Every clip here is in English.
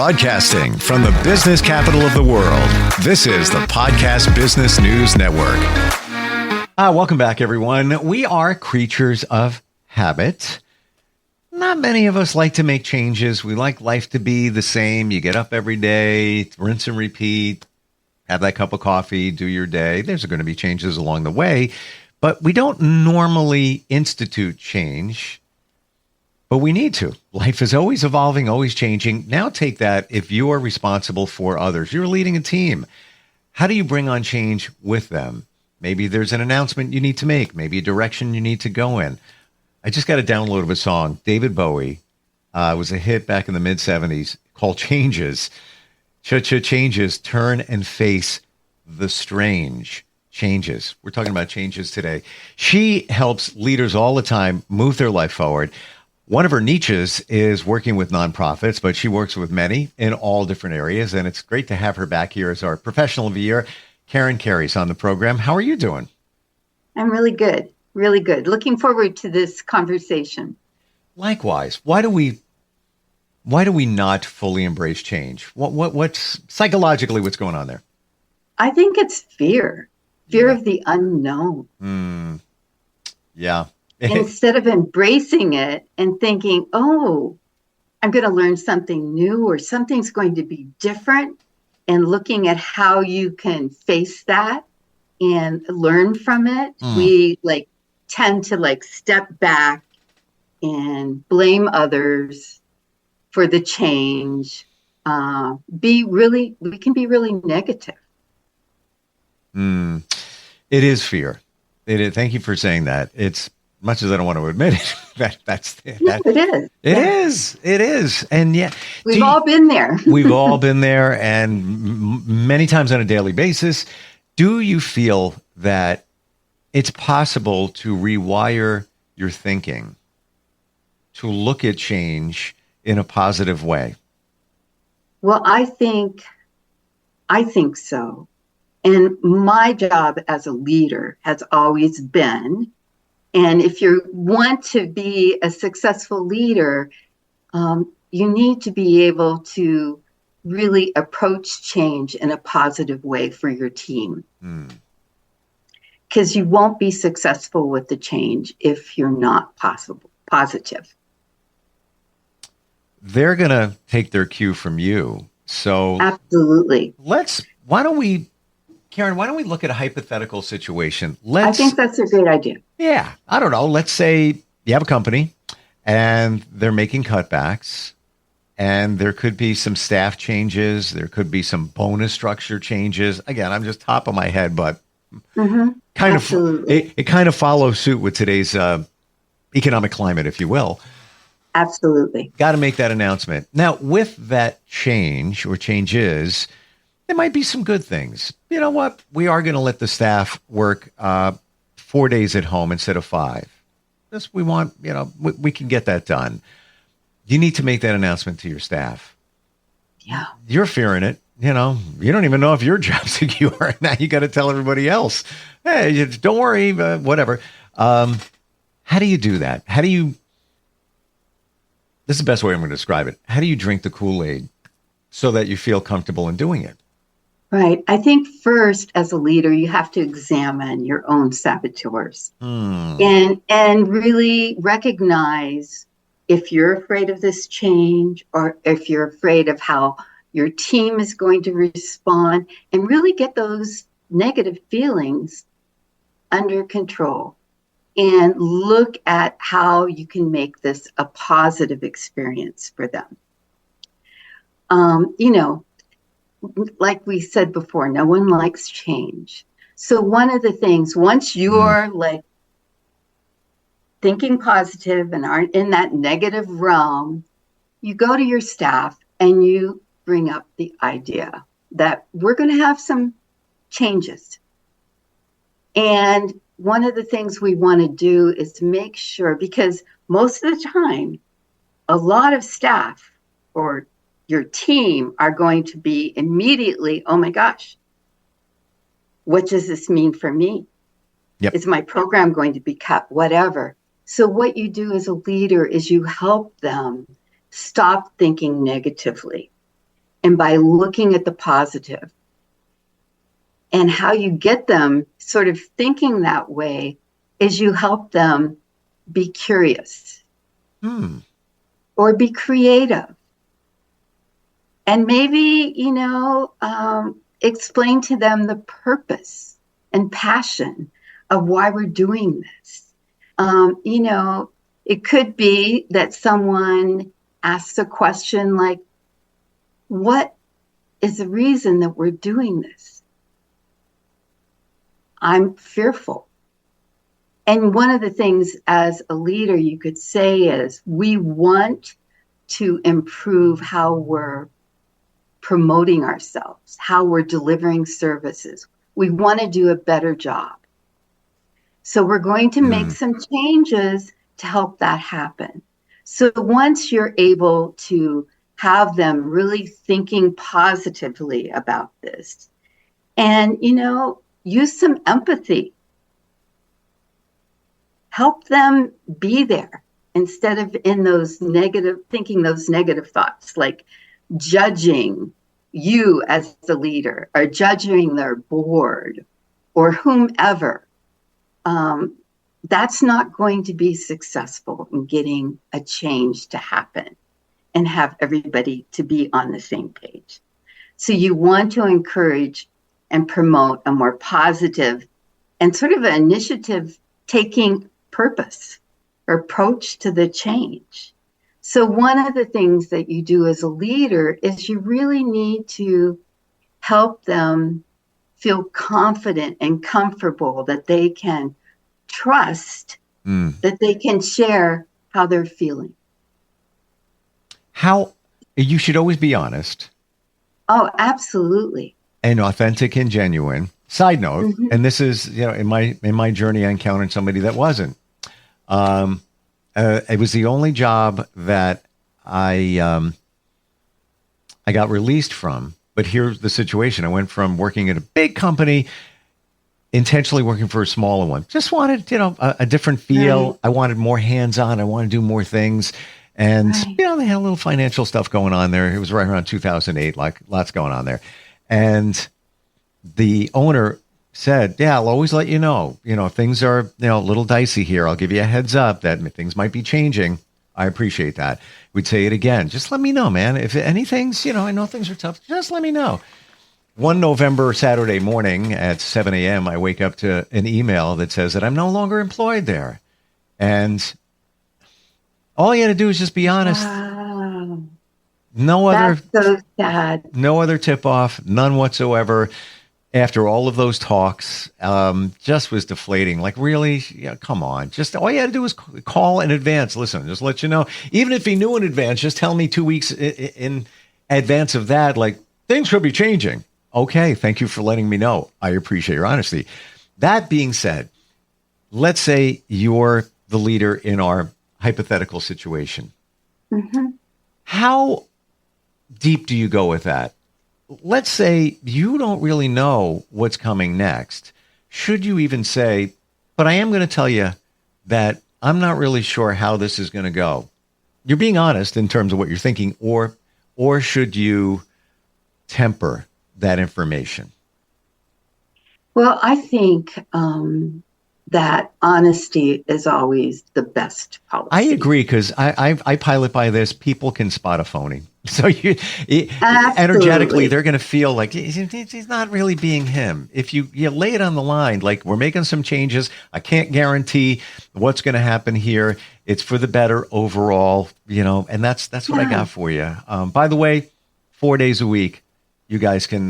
Broadcasting from the business capital of the world, this is the Podcast Business News Network. Welcome back, everyone. We are creatures of habit. Not many of us like to make changes. We like life to be the same. You get up every day, rinse and repeat, have that cup of coffee, do your day. There's going to be changes along the way, but we don't normally institute change. But we need to. Life is always evolving, always changing. Now take that if you are responsible for others. You're leading a team. How do you bring on change with them? Maybe there's an announcement you need to make. Maybe a direction you need to go in. I just got a download of a song. David Bowie. It was a hit back in the mid-'70s called Changes. Changes, turn and face the strange. Changes. We're talking about changes today. She helps leaders all the time move their life forward. One of her niches is working with nonprofits, but she works with many in all different areas. And it's great to have her back here as our professional of the year. Carey's on the program. How are you doing? I'm really good. Really good. Looking forward to this conversation. Likewise. Why do we not fully embrace change? What's psychologically what's going on there? I think it's fear of the unknown. Yeah. Instead of embracing it and thinking, oh, I'm going to learn something new or something's going to be different, and looking at how you can face that and learn from it, we tend to step back and blame others for the change. We can be really negative. It is fear. It is. Thank you for saying that. It's much as I don't want to admit it, it is. It is. And yeah, we've all been there. We've all been there, and many times on a daily basis. Do you feel that it's possible to rewire your thinking, to look at change in a positive way? Well, I think so. And my job as a leader has always been, and if you want to be a successful leader, you need to be able to really approach change in a positive way for your team. Because you won't be successful with the change if you're not positive. They're going to take their cue from you. So absolutely. Karen, why don't we look at a hypothetical situation? I think that's a great idea. Yeah. I don't know. Let's say you have a company and they're making cutbacks, and there could be some staff changes. There could be some bonus structure changes. Again, I'm just top of my head, but it kind of follows suit with today's economic climate, if you will. Absolutely. Got to make that announcement. Now, with that change or changes, there might be some good things. You know what? We are going to let the staff work 4 days at home instead of 5. We can get that done. You need to make that announcement to your staff. Yeah. You're fearing it. You don't even know if your job's secure. Now you got to tell everybody else, hey, don't worry, whatever. How do you do that? This is the best way I'm going to describe it. How do you drink the Kool-Aid so that you feel comfortable in doing it? Right. I think first, as a leader, you have to examine your own saboteurs and really recognize if you're afraid of this change or if you're afraid of how your team is going to respond, and really get those negative feelings under control and look at how you can make this a positive experience for them. Like we said before, no one likes change. So one of the things, once you're thinking positive and aren't in that negative realm, you go to your staff and you bring up the idea that we're going to have some changes. And one of the things we want to do is make sure, because most of the time, a lot of staff or your team are going to be immediately, oh my gosh, what does this mean for me? Yep. Is my program going to be cut? Whatever. So what you do as a leader is you help them stop thinking negatively and by looking at the positive. And how you get them sort of thinking that way is you help them be curious or be creative. And maybe, explain to them the purpose and passion of why we're doing this. It could be that someone asks a question like, what is the reason that we're doing this? I'm fearful. And one of the things as a leader you could say is, we want to improve how we're promoting ourselves, how we're delivering services. We want to do a better job. So we're going to make some changes to help that happen. So once you're able to have them really thinking positively about this, and, use some empathy, help them be there instead of in those thinking those negative thoughts, like judging you as the leader or judging their board or whomever. That's not going to be successful in getting a change to happen and have everybody to be on the same page. So you want to encourage and promote a more positive and sort of an initiative taking purpose or approach to the change. So one of the things that you do as a leader is you really need to help them feel confident and comfortable that they can trust, that they can share how they're feeling. How you should always be honest. Oh, absolutely. And authentic and genuine. Side note, and this is, in my journey, I encountered somebody that wasn't. It was the only job that I got released from. But here's the situation. I went from working at a big company, intentionally working for a smaller one. Just wanted, a different feel. Right. I wanted more hands-on. I wanted to do more things. And, they had a little financial stuff going on there. It was right around 2008, like lots going on there. And the owner said, I'll always let you know, if things are, a little dicey here, I'll give you a heads up that things might be changing. I appreciate that. We'd say it again. Just let me know, man. If anything's, I know things are tough. Just let me know. One November Saturday morning at 7 a.m., I wake up to an email that says that I'm no longer employed there. And all you had to do is just be honest. Wow. That's so sad. No other tip off, none whatsoever. After all of those talks, just was deflating. Like, really? Yeah, come on. Just all you had to do was call in advance. Listen, just let you know. Even if he knew in advance, just tell me 2 weeks in advance of that, like, things could be changing. Okay, thank you for letting me know. I appreciate your honesty. That being said, let's say you're the leader in our hypothetical situation. How deep do you go with that? Let's say you don't really know what's coming next. Should you even say, but I am going to tell you that I'm not really sure how this is going to go? You're being honest in terms of what you're thinking, or should you temper that information? Well, I think that honesty is always the best policy. I agree, because I pilot by this. People can spot a phony. So energetically, they're going to feel like he's not really being him. If you lay it on the line, like, we're making some changes, I can't guarantee what's going to happen here. It's for the better overall, and that's what I got for you. By the way, 4 days a week, you guys can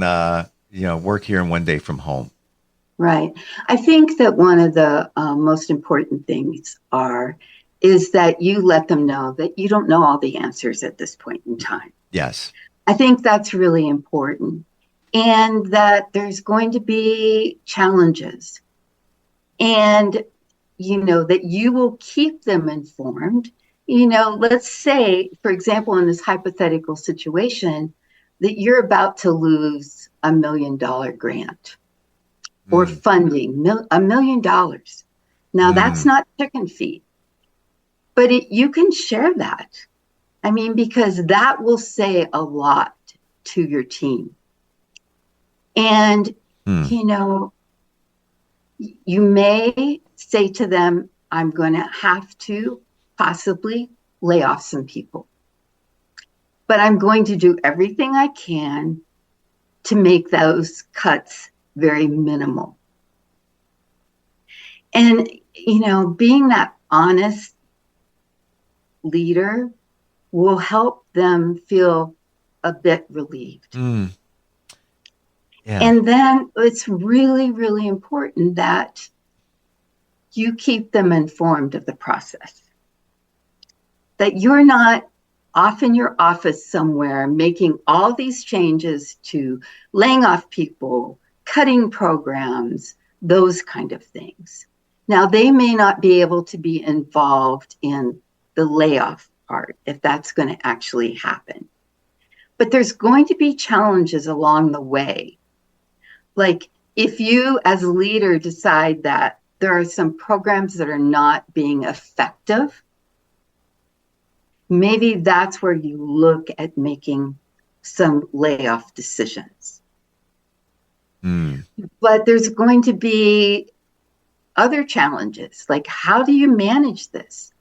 work here and 1 day from home. Right. I think that one of the most important things is that you let them know that you don't know all the answers at this point in time. Yes. I think that's really important. And that there's going to be challenges. And, that you will keep them informed. Let's say, for example, in this hypothetical situation, that you're about to lose $1 million grant or funding, $1 million. Now, that's not chicken feed. But you can share that. I mean, because that will say a lot to your team. And, you know, you may say to them, I'm going to have to possibly lay off some people, but I'm going to do everything I can to make those cuts very minimal. And, you know, being that honest leader will help them feel a bit relieved. Yeah. And then it's really, really important that you keep them informed of the process. That you're not off in your office somewhere making all these changes to laying off people, cutting programs, those kind of things. Now, they may not be able to be involved in the layoff part if that's going to actually happen. But there's going to be challenges along the way. Like if you as a leader decide that there are some programs that are not being effective, maybe that's where you look at making some layoff decisions. But there's going to be other challenges, like how do you manage this?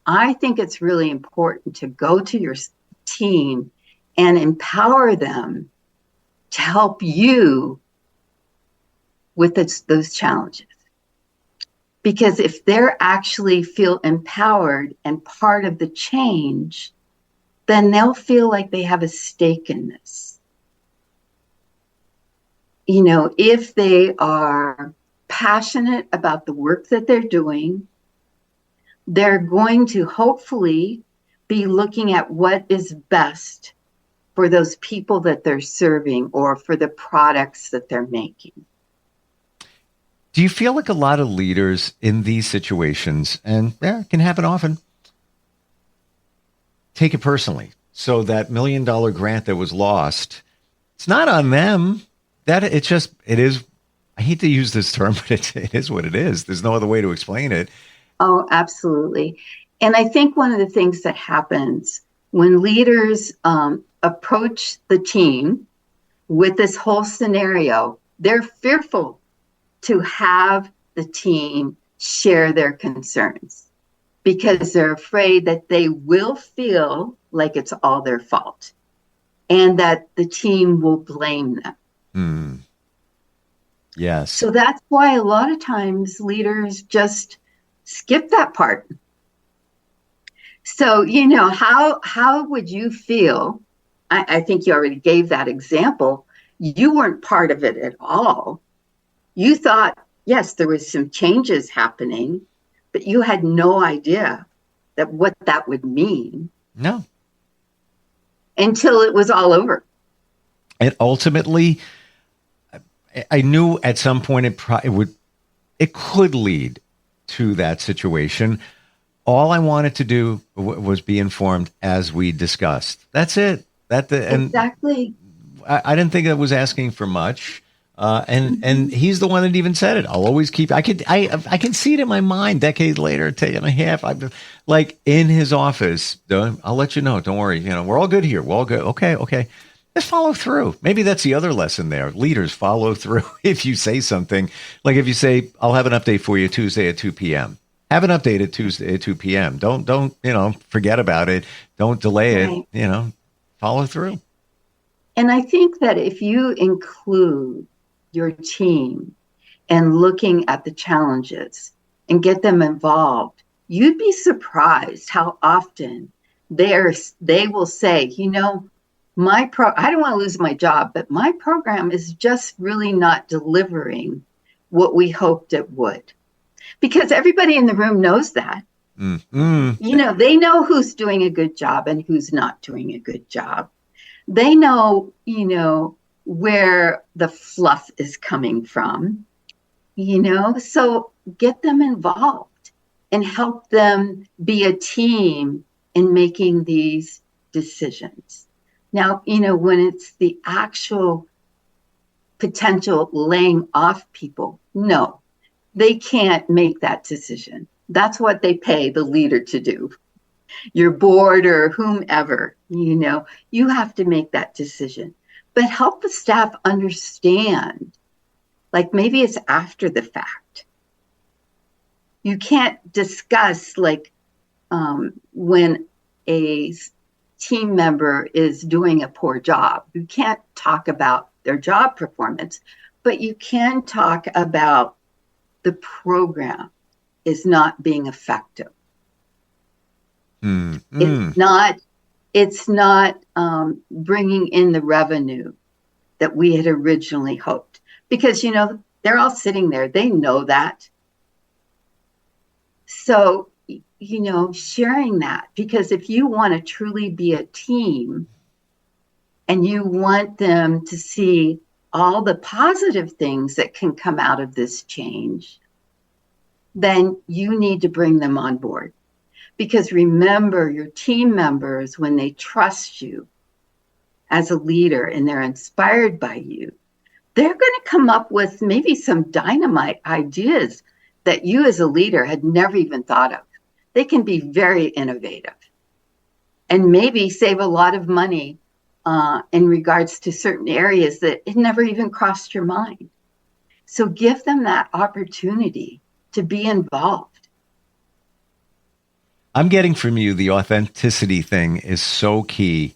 I think it's really important to go to your team and empower them to help you with those challenges. Because if they're actually feel empowered and part of the change, then they'll feel like they have a stake in this. You know, if they are passionate about the work that they're doing, they're going to hopefully be looking at what is best for those people that they're serving or for the products that they're making. Do you feel like a lot of leaders in these situations, and it can happen often, take it personally? So that $1 million grant that was lost, it's not on them. It is. I hate to use this term, but it is what it is. There's no other way to explain it. Oh, absolutely. And I think one of the things that happens when leaders approach the team with this whole scenario, they're fearful to have the team share their concerns because they're afraid that they will feel like it's all their fault and that the team will blame them. Yes. So that's why a lot of times leaders just skip that part. So, you know, how would you feel? I think you already gave that example. You weren't part of it at all. You thought, yes, there was some changes happening, but you had no idea what that would mean. No. Until it was all over. And ultimately, I knew at some point it could lead to that situation. All I wanted to do was be informed as we discussed. That's it. Exactly. I didn't think that was asking for much. And he's the one that even said it. I'll always keep. I can see it in my mind. Decades later, a half. I'm like in his office. I'll let you know. Don't worry. You know, we're all good here. We're all good. Okay. Just follow through. Maybe that's the other lesson there. Leaders follow through. If you say something, like if you say, "I'll have an update for you Tuesday at 2 p.m." Have an update at Tuesday at 2 p.m. Don't forget about it. Don't delay it. Follow through. And I think that if you include your team and looking at the challenges and get them involved, you'd be surprised how often they will say, I don't want to lose my job, but my program is just really not delivering what we hoped it would. Because everybody in the room knows that. Mm-hmm. They know who's doing a good job and who's not doing a good job. They know, where the fluff is coming from, so get them involved and help them be a team in making these decisions. Now, when it's the actual potential laying off people, no, they can't make that decision. That's what they pay the leader to do. Your board or whomever, you have to make that decision. but help the staff understand, like maybe it's after the fact. You can't discuss like when a team member is doing a poor job. You can't talk about their job performance, but you can talk about the program is not being effective. It's not bringing in the revenue that we had originally hoped, because, you know, they're all sitting there. They know that. So, you know, sharing that, because if you want to truly be a team and you want them to see all the positive things that can come out of this change, then you need to bring them on board. Because remember, your team members, when they trust you as a leader and they're inspired by you, they're going to come up with maybe some dynamite ideas that you as a leader had never even thought of. They can be very innovative and maybe save a lot of money in regards to certain areas that it never even crossed your mind. So give them that opportunity to be involved. I'm getting from you the authenticity thing is so key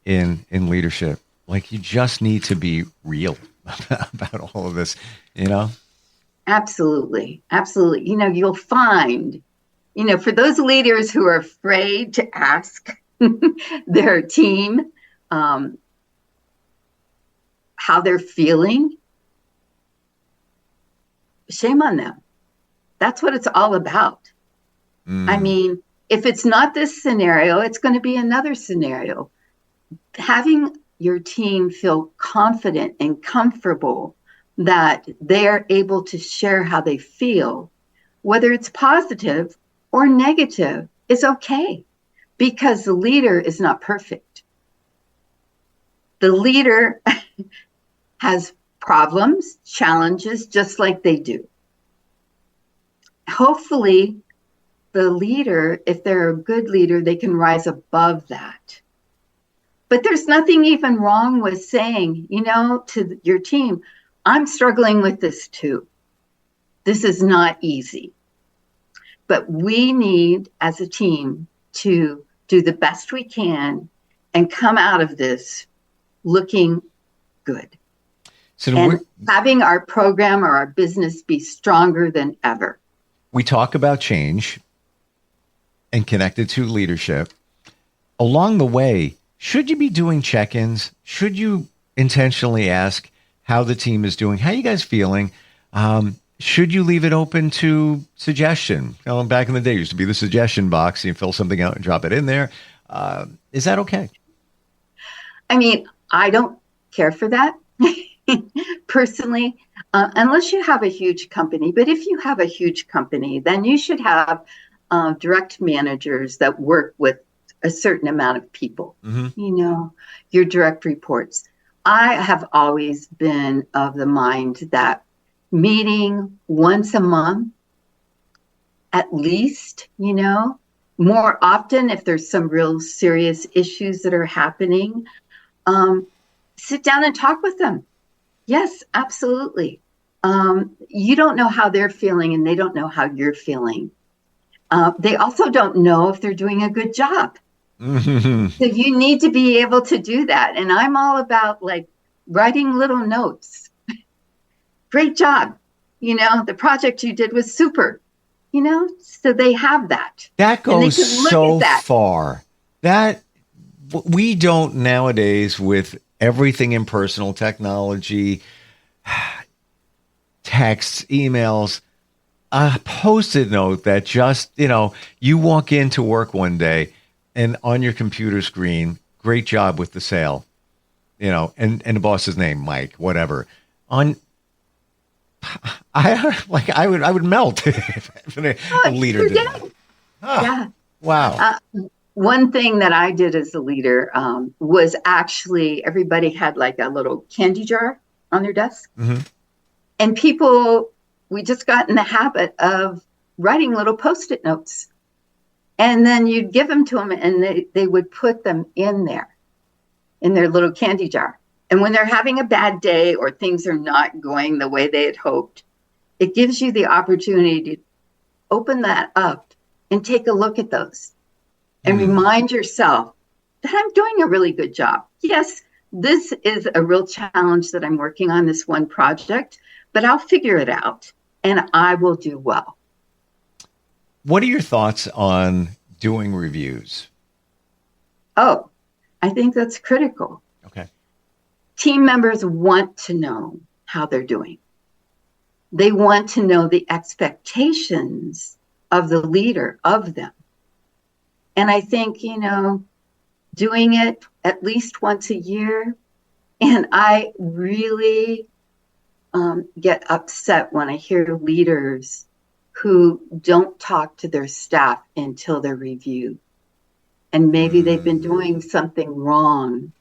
in leadership. Like, you just need to be real about all of this, you know? Absolutely. Absolutely. You know, you'll find, you know, for those leaders who are afraid to ask their team how they're feeling, shame on them. That's what it's all about. I mean, if it's not this scenario, it's going to be another scenario. Having your team feel confident and comfortable that they're able to share how they feel, whether it's positive or negative, is okay, because the leader is not perfect. The leader has problems, challenges, just like they do. Hopefully, the leader, if they're a good leader, they can rise above that. But there's nothing even wrong with saying, you know, to your team, I'm struggling with this too. This is not easy. But we need, as a team, to do the best we can and come out of this looking good. So and having our program or our business be stronger than ever. We talk about change and connected to leadership. Along the way, should you be doing check-ins? Should you intentionally ask how the team is doing? How are you guys feeling? Should you leave it open to suggestion? You know, back in the day, it used to be the suggestion box. You fill something out and drop it in there. Is that okay? I mean, I don't care for that personally, unless you have a huge company. But if you have a huge company, then you should have direct managers that work with a certain amount of people, you know, your direct reports. I have always been of the mind that meeting once a month, at least, you know, more often if there's some real serious issues that are happening, sit down and talk with them. Yes, absolutely. You don't know how they're feeling and they don't know how you're feeling. They also don't know if they're doing a good job. So you need to be able to do that. And I'm all about like writing little notes. Great job. You know, the project you did was super, you know, so they have that. That goes so far. That we don't nowadays with everything in personal technology, texts, emails, a Post-it note that just, you know, you walk into work one day and on your computer screen, great job with the sale, you know, and the boss's name, Mike, whatever. I would melt if a leader did that. Yeah. Wow. One thing that I did as a leader was actually everybody had like a little candy jar on their desk. And people, we just got in the habit of writing little Post-it notes. And then you'd give them to them and they would put them in there, in their little candy jar. And when they're having a bad day or things are not going the way they had hoped, it gives you the opportunity to open that up and take a look at those and remind yourself that I'm doing a really good job. Yes, this is a real challenge that I'm working on, this one project, but I'll figure it out and I will do well. What are your thoughts on doing reviews? Oh, I think that's critical. Okay. Team members want to know how they're doing. They want to know the expectations of the leader of them. And I think, doing it at least once a year, and I really get upset when I hear leaders who don't talk to their staff until they're reviewed. And maybe they've been doing something wrong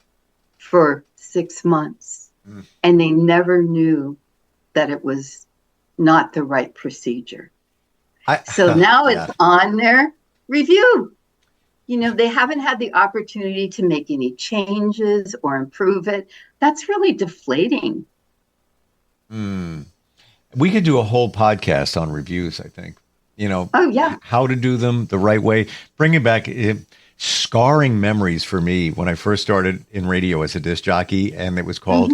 for 6 months and they never knew that it was not the right procedure. So now it's on their review. They haven't had the opportunity to make any changes or improve it. That's really deflating. We could do a whole podcast on reviews, I think. Oh, yeah. How to do them the right way. Bringing back scarring memories for me when I first started in radio as a disc jockey, and it was called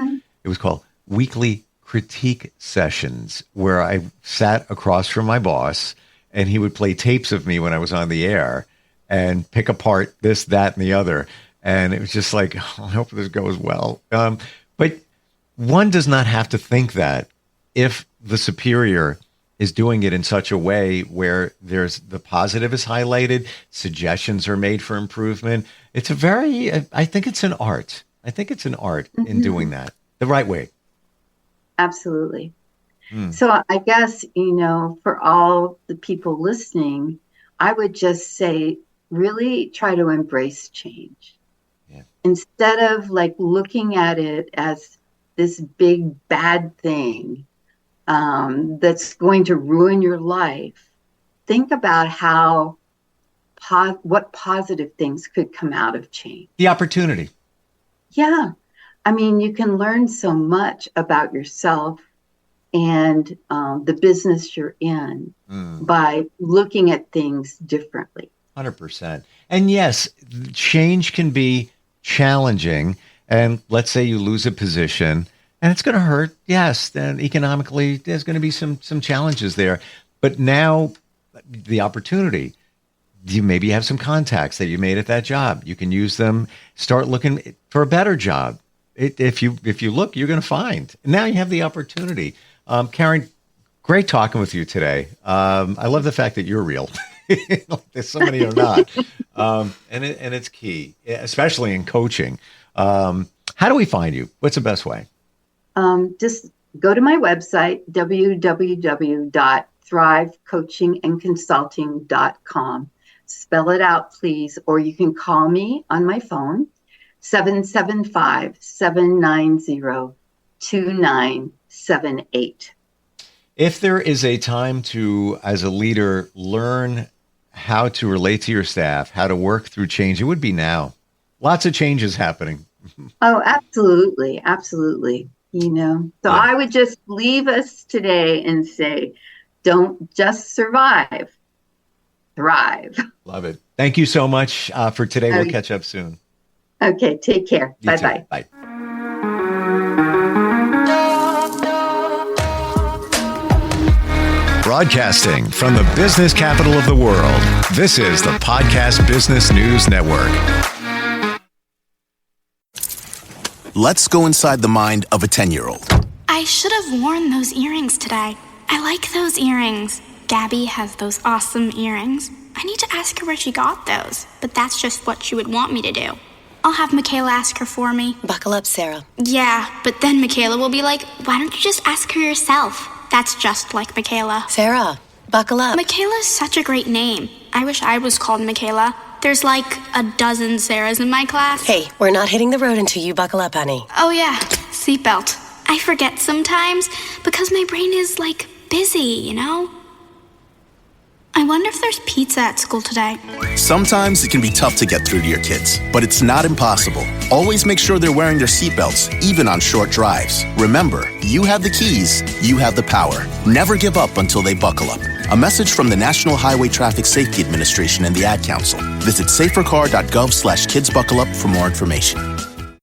weekly critique sessions, where I sat across from my boss and he would play tapes of me when I was on the air and pick apart this, that, and the other. And it was just like, I hope this goes well. But one does not have to think that if the superior is doing it in such a way where there's the positive is highlighted, suggestions are made for improvement. It's I think it's an art. I think it's an art in doing that the right way. Absolutely. So I guess, for all the people listening, I would just say, really try to embrace change. Yeah. Instead of looking at it as this big bad thing that's going to ruin your life, think about what positive things could come out of change. The opportunity. Yeah. I mean, you can learn so much about yourself and the business you're in by looking at things differently. 100%. And yes, change can be challenging. And let's say you lose a position and it's going to hurt. Yes, then economically, there's going to be some challenges there. But now the opportunity, you maybe have some contacts that you made at that job. You can use them, start looking for a better job. If you look, you're going to find. And now you have the opportunity. Karen, great talking with you today. I love the fact that you're real. There's so many are not. And it's key, especially in coaching. How do we find you? What's the best way? Just go to my website, www.thrivecoachingandconsulting.com. Spell it out, please, or you can call me on my phone, 775-790-2978. If there is a time to, as a leader, learn how to relate to your staff, how to work through change, it would be now. Lots of changes happening. Oh, absolutely. Absolutely. So I would just leave us today and say, don't just survive, thrive. Love it. Thank you so much for today. We'll catch up soon. Okay. Take care. You Bye-bye. too. Bye. Broadcasting from the business capital of the world, this is the Podcast Business News Network. Let's go inside the mind of a 10-year-old. I should have worn those earrings today. I like those earrings. Gabby has those awesome earrings. I need to ask her where she got those, but that's just what she would want me to do. I'll have Michaela ask her for me. Buckle up, Sarah. Yeah, but then Michaela will be like, why don't you just ask her yourself? That's just like Michaela. Sarah, buckle up. Michaela's such a great name. I wish I was called Michaela. There's like a dozen Sarahs in my class. Hey, we're not hitting the road until you buckle up, honey. Oh yeah, seatbelt. I forget sometimes because my brain is busy, I wonder if there's pizza at school today. Sometimes it can be tough to get through to your kids, but it's not impossible. Always make sure they're wearing their seatbelts, even on short drives. Remember, you have the keys, you have the power. Never give up until they buckle up. A message from the National Highway Traffic Safety Administration and the Ad Council. Visit safercar.gov/kidsbuckleup for more information.